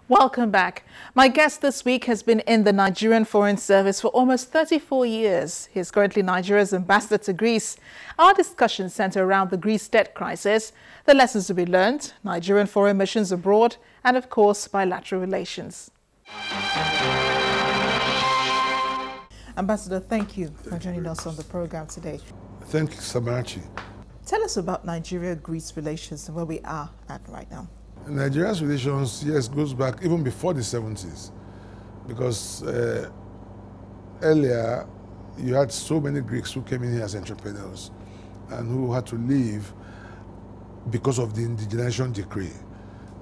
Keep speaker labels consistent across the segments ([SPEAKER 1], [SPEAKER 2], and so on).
[SPEAKER 1] Welcome back. My guest this week has been in the Nigerian Foreign Service for almost 34 years. He is currently Nigeria's ambassador to Greece. Our discussion centered around the Greece debt crisis, the lessons to be learned, Nigerian foreign missions abroad, and of course, bilateral relations. Ambassador, thank you for joining us on the program today.
[SPEAKER 2] Thank you, Samarachi.
[SPEAKER 1] Tell us about Nigeria-Greece relations and where we are at right now.
[SPEAKER 2] Nigeria's relations, yes, goes back even before the 70s, because earlier you had so many Greeks who came in here as entrepreneurs and who had to leave because of the indigenization decree.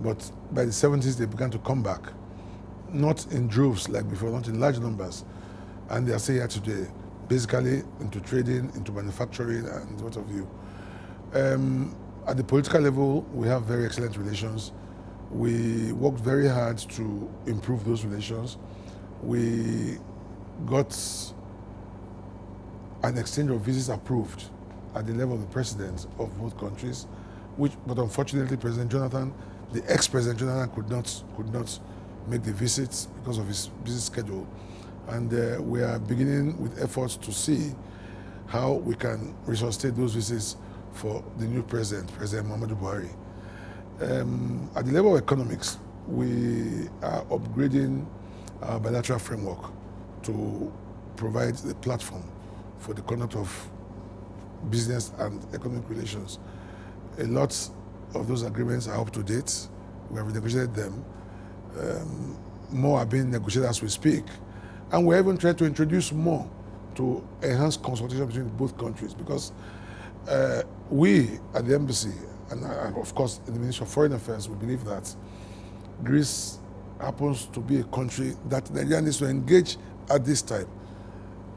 [SPEAKER 2] But by the 70s, they began to come back, not in droves like before, not in large numbers. And they are still here today, basically into trading, into manufacturing, and what have you. At the political level, we have very excellent relations. We worked very hard to improve those relations. We got an exchange of visas approved at the level of the presidents of both countries, but unfortunately, President Jonathan, the ex-President Jonathan, could not make the visits because of his busy schedule. And we are beginning with efforts to see how we can resuscitate those visits for the new president, President Muhammadu Buhari. At the level of economics, we are upgrading our bilateral framework to provide the platform for the conduct of business and economic relations. A lot of those agreements are up to date. We have negotiated them. More are being negotiated as we speak. And we're even trying to introduce more to enhance consultation between both countries, because we at the embassy and of course in the Ministry of Foreign Affairs, we believe that Greece happens to be a country that Nigeria needs to engage at this time,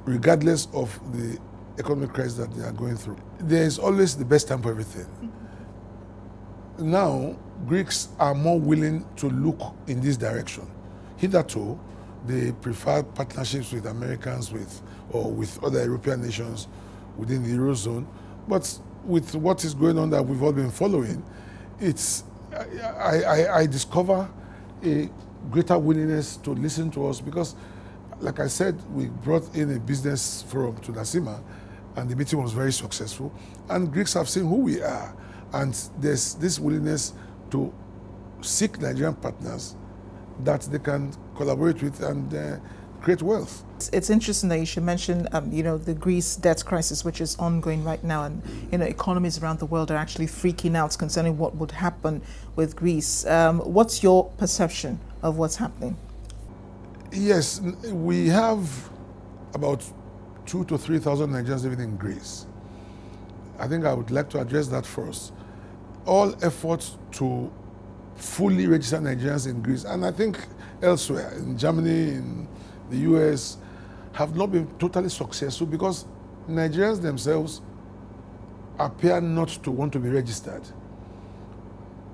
[SPEAKER 2] regardless of the economic crisis that they are going through. There is always the best time for everything. Now, Greeks are more willing to look in this direction. Hitherto, they prefer partnerships with Americans, or with other European nations within the Eurozone. But with what is going on that we've all been following, I discover a greater willingness to listen to us, because, like I said, we brought in a business forum to Nasima, and the meeting was very successful. And Greeks have seen who we are, and there's this willingness to seek Nigerian partners that they can collaborate with and create wealth.
[SPEAKER 1] It's interesting that you should mention, the Greece debt crisis, which is ongoing right now, and economies around the world are actually freaking out concerning what would happen with Greece. What's your perception of what's happening?
[SPEAKER 2] Yes, we have about 2,000 to 3,000 Nigerians living in Greece. I think I would like to address that first. All efforts to fully register Nigerians in Greece, and I think elsewhere, in Germany, in the US, have not been totally successful, because Nigerians themselves appear not to want to be registered.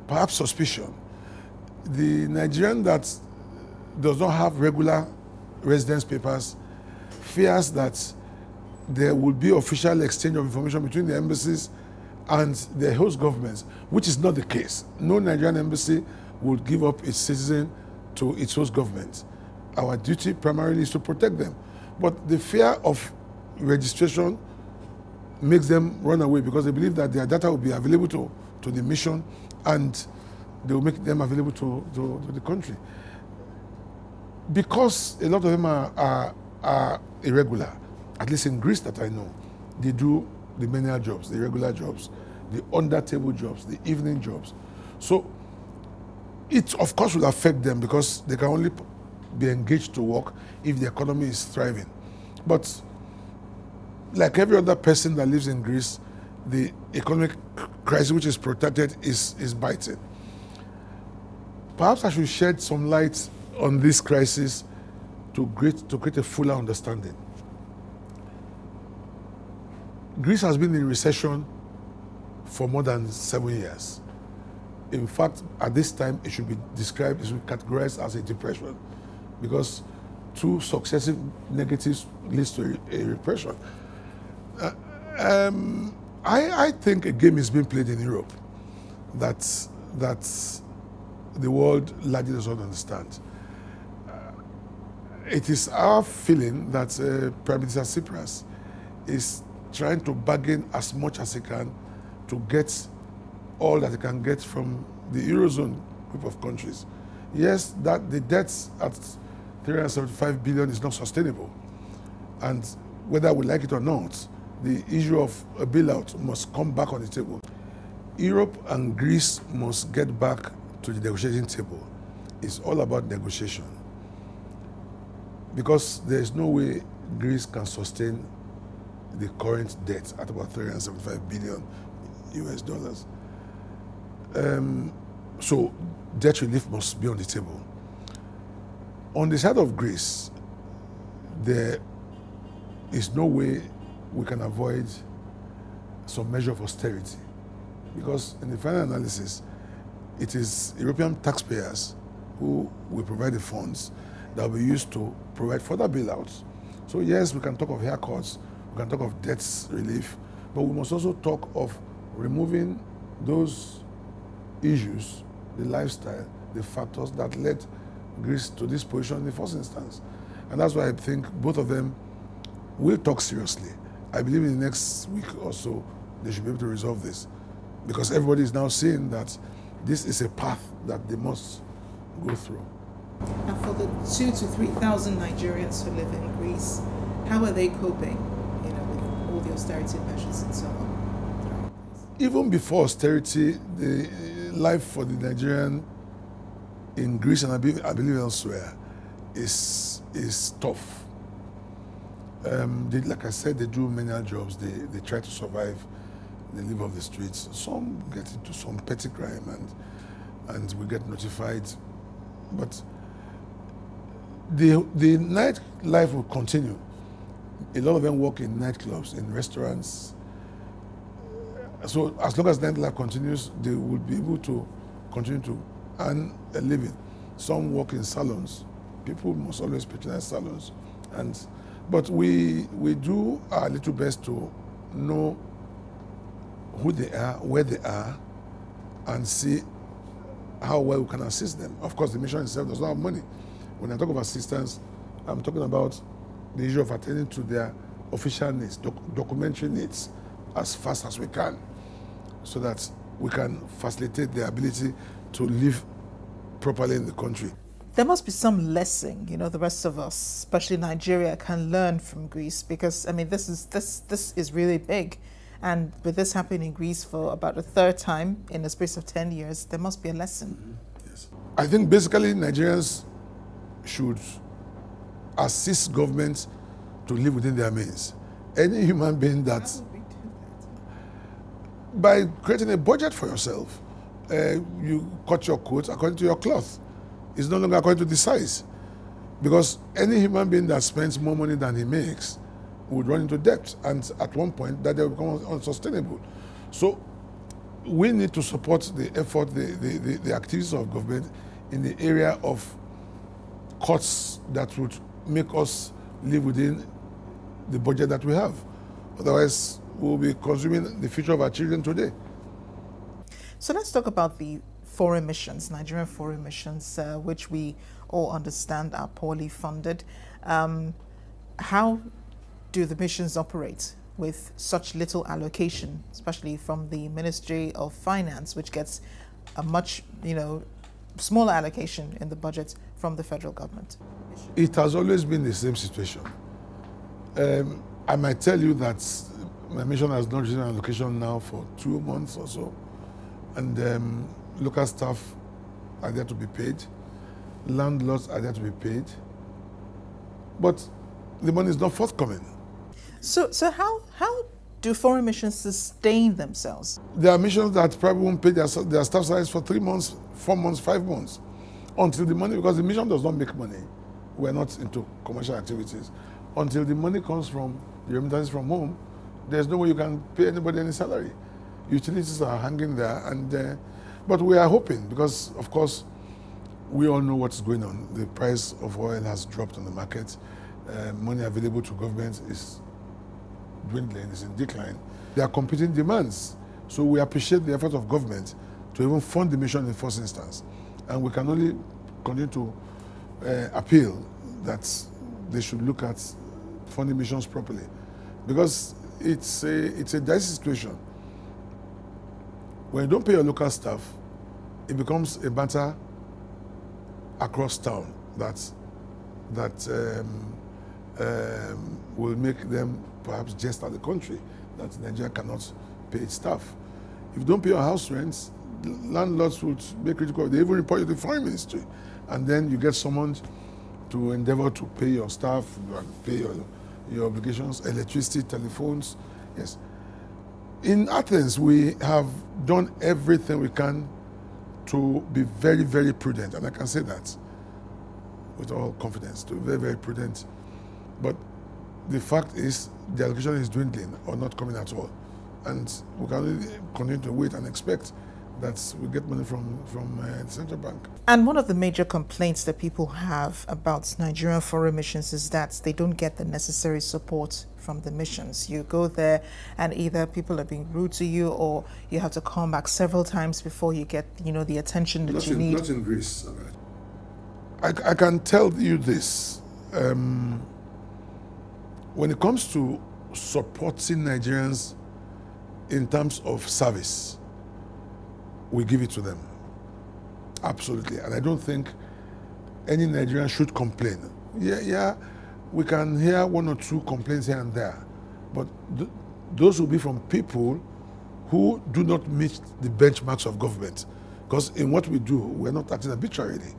[SPEAKER 2] Perhaps suspicion. The Nigerian that does not have regular residence papers fears that there will be official exchange of information between the embassies and the host governments, which is not the case. No Nigerian embassy would give up its citizen to its host government. Our duty primarily is to protect them. But the fear of registration makes them run away, because they believe that their data will be available to the mission, and they will make them available to the country. Because a lot of them are irregular, at least in Greece that I know, they do the menial jobs, the regular jobs, the under-table jobs, the evening jobs. So it, of course, will affect them, because they can only be engaged to work if the economy is thriving. But like every other person that lives in Greece, the economic crisis, which is protracted, is biting. Perhaps I should shed some light on this crisis to create a fuller understanding. Greece has been in recession for more than 7 years. In fact, at this time, it should be categorized as a depression, because 2 successive negatives leads to a repression. I think a game is being played in Europe that that the world largely does not understand. It is our feeling that Prime Minister Tsipras is trying to bargain as much as he can to get all that he can get from the Eurozone group of countries. Yes, that the debts at 375 billion is not sustainable. And whether we like it or not, the issue of a bailout must come back on the table. Europe and Greece must get back to the negotiating table. It's all about negotiation. Because there is no way Greece can sustain the current debt at about 375 billion US dollars. So debt relief must be on the table. On the side of Greece, there is no way we can avoid some measure of austerity, because in the final analysis, it is European taxpayers who will provide the funds that will be used to provide further bailouts. So yes, we can talk of haircuts, we can talk of debt relief, but we must also talk of removing those issues, the lifestyle, the factors that led Greece to this position in the first instance. And that's why I think both of them will talk seriously. I believe in the next week or so, they should be able to resolve this, because everybody is now seeing that this is a path that they must go through.
[SPEAKER 1] And for the 2,000 to 3,000 Nigerians who live in Greece, how are they coping, with all the austerity measures and so on?
[SPEAKER 2] Even before austerity, the life for the Nigerian in Greece and I believe elsewhere is tough. Like I said, they do menial jobs. They try to survive. They live off the streets. Some get into some petty crime and we get notified. But the night life will continue. A lot of them work in nightclubs, in restaurants. So as long as nightlife continues, they will be able to continue to earn a living. Some work in salons. People must always patronize salons. But we do our little best to know who they are, where they are, and see how well we can assist them. Of course, the mission itself does not have money. When I talk of assistance, I'm talking about the issue of attending to their official needs, documentary needs, as fast as we can, so that we can facilitate their ability to live properly in the country.
[SPEAKER 1] There must be some lesson, the rest of us, especially Nigeria, can learn from Greece, because this is really big. And with this happening in Greece for about a third time in the space of 10 years, there must be a lesson.
[SPEAKER 2] Mm-hmm. Yes. I think basically Nigerians should assist governments to live within their means. Any human being that, by creating a budget for yourself, you cut your coat according to your cloth. It's no longer according to the size. Because any human being that spends more money than he makes would run into debt, and at one point that they will become unsustainable. So we need to support the effort, the activities of government in the area of cuts that would make us live within the budget that we have. Otherwise, we'll be consuming the future of our children today.
[SPEAKER 1] So let's talk about the foreign missions, Nigerian foreign missions, which we all understand are poorly funded. How do the missions operate with such little allocation, especially from the Ministry of Finance, which gets a much, smaller allocation in the budget from the federal government?
[SPEAKER 2] It has always been the same situation. I might tell you that my mission has not received an allocation now for 2 months or so, and local staff are there to be paid, landlords are there to be paid, but the money is not forthcoming.
[SPEAKER 1] So how do foreign missions sustain themselves?
[SPEAKER 2] There are missions that probably won't pay their staff salaries for 3 months, 4 months, 5 months, until the money, because the mission does not make money. We're not into commercial activities. Until the money comes from the remittances from home, there's no way you can pay anybody any salary. Utilities are hanging there, but we are hoping, because of course we all know what's going on. The price of oil has dropped on the market. Money available to government is dwindling, is in decline. There are competing demands. So we appreciate the effort of government to even fund the mission in the first instance. And we can only continue to appeal that they should look at funding missions properly, because it's a dicey situation. When you don't pay your local staff, it becomes a matter across town that will make them perhaps jest at the country that Nigeria cannot pay its staff. If you don't pay your house rents, landlords would make critical. They even report you to the foreign ministry, and then you get summoned to endeavor to pay your staff, pay your obligations, electricity, telephones. Yes. In Athens, we have done everything we can to be very, very prudent, and I can say that with all confidence, to be very, very prudent. But the fact is, the allocation is dwindling or not coming at all, and we can only continue to wait and expect that we get money from the central bank.
[SPEAKER 1] And one of the major complaints that people have about Nigerian foreign missions is that they don't get the necessary support from the missions. You go there and either people are being rude to you, or you have to come back several times before you get, the attention that you need.
[SPEAKER 2] Not in Greece. I can tell you this. When it comes to supporting Nigerians in terms of service, we give it to them. Absolutely. And I don't think any Nigerian should complain. Yeah, we can hear one or two complaints here and there, but those will be from people who do not meet the benchmarks of government. Because in what we do, we're not acting arbitrarily.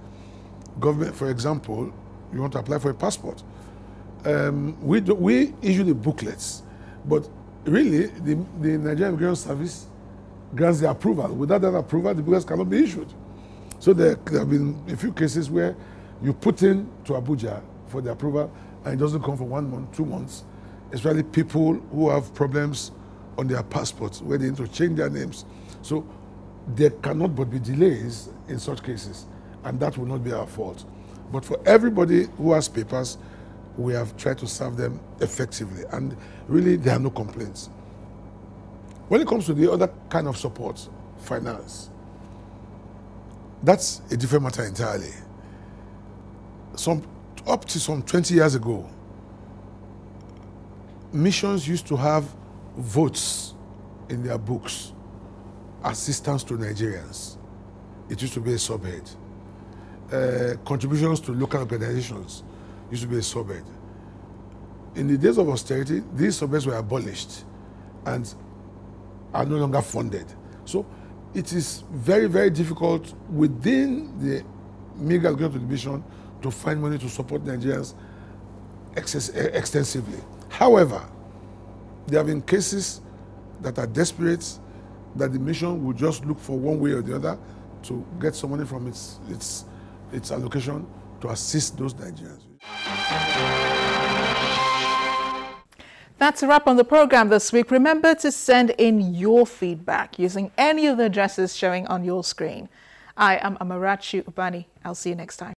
[SPEAKER 2] Government, for example, you want to apply for a passport. We issue the booklets, but really the Nigerian Immigration Service grants the approval. Without that approval, the booklets cannot be issued. So there have been a few cases where you put in to Abuja for the approval and it doesn't come for 1 month, 2 months, especially people who have problems on their passports where they need to change their names. So there cannot but be delays in such cases, and that will not be our fault. But for everybody who has papers, we have tried to serve them effectively, and really there are no complaints. When it comes to the other kind of support, finance, that's a different matter entirely. Up to some 20 years ago, missions used to have votes in their books, assistance to Nigerians. It used to be a subhead. Contributions to local organizations used to be a subhead. In the days of austerity, these subheads were abolished and are no longer funded. So it is very, very difficult within the meager allocation to the mission to find money to support Nigerians extensively. However, there have been cases that are desperate, that the mission will just look for one way or the other to get some money from its allocation to assist those Nigerians.
[SPEAKER 1] That's a wrap on the program this week. Remember to send in your feedback using any of the addresses showing on your screen. I am Amarachi Ubani. I'll see you next time.